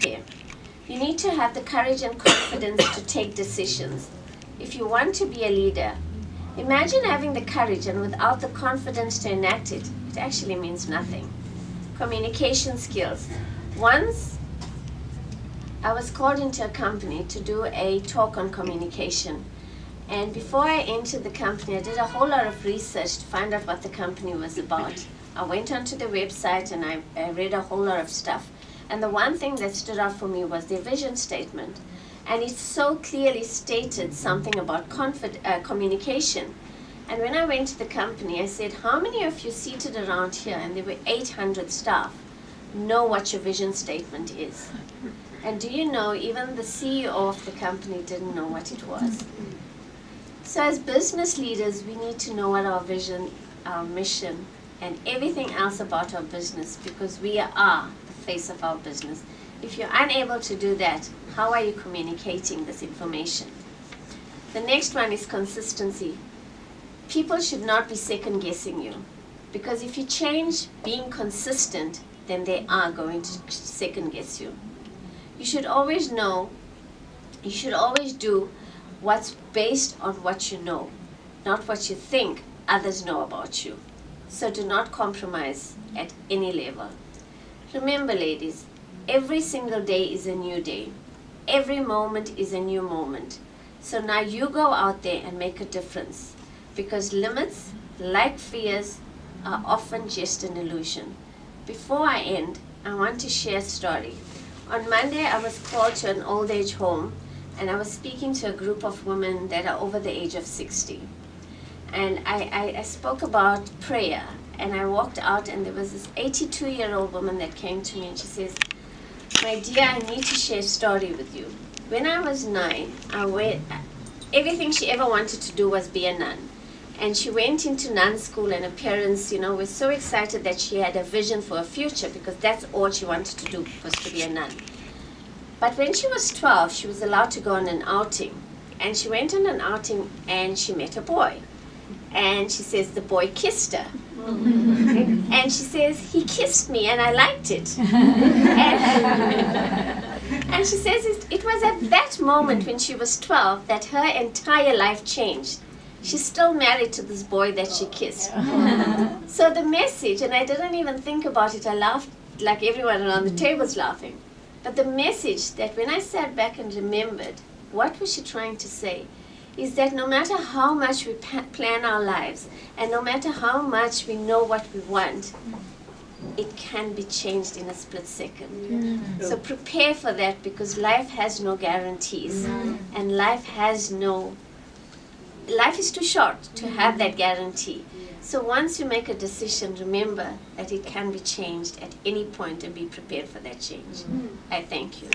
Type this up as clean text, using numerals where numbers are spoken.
prepare. You need to have the courage and confidence to take decisions. If you want to be a leader, imagine having the courage and without the confidence to enact it, it actually means nothing. Communication skills. Once I was called into a company to do a talk on communication. And before I entered the company, I did a whole lot of research to find out what the company was about. I went onto the website and I read a whole lot of stuff. And the one thing that stood out for me was their vision statement. And it so clearly stated something about communication. And when I went to the company, I said, how many of you seated around here, and there were 800 staff, know what your vision statement is? And do you know, even the CEO of the company didn't know what it was. So as business leaders, we need to know what our vision, our mission, and everything else about our business, because we are the face of our business. If you're unable to do that, how are you communicating this information? The next one is consistency. People should not be second guessing you, because if you change being consistent, then they are going to second guess you. You should always know, you should always do what's based on what you know, not what you think others know about you. So do not compromise at any level. Remember, ladies, every single day is a new day. Every moment is a new moment. So now you go out there and make a difference, because limits, like fears, are often just an illusion. Before I end, I want to share a story. On Monday, I was called to an old age home, and I was speaking to a group of women that are over the age of 60. And I spoke about prayer, and I walked out, and there was this 82-year-old woman that came to me, and she says, my dear, I need to share a story with you. When I was 9, everything she ever wanted to do was be a nun. And she went into nun school, and her parents, were so excited that she had a vision for a future, because that's all she wanted to do, was to be a nun. But when she was 12, she was allowed to go on an outing. And she went on an outing, and she met a boy. And she says the boy kissed her. And she says, he kissed me and I liked it. And she says it was at that moment when she was 12 that her entire life changed. She's still married to this boy that she kissed. So the message, and I didn't even think about it, I laughed like everyone around the table's laughing. But the message that when I sat back and remembered, what was she trying to say? Is that no matter how much we plan our lives, and no matter how much we know what we want, it can be changed in a split second. So prepare for that, because life has no guarantees, and life is too short to have that guarantee. So once you make a decision, remember that it can be changed at any point, and be prepared for that change. I thank you.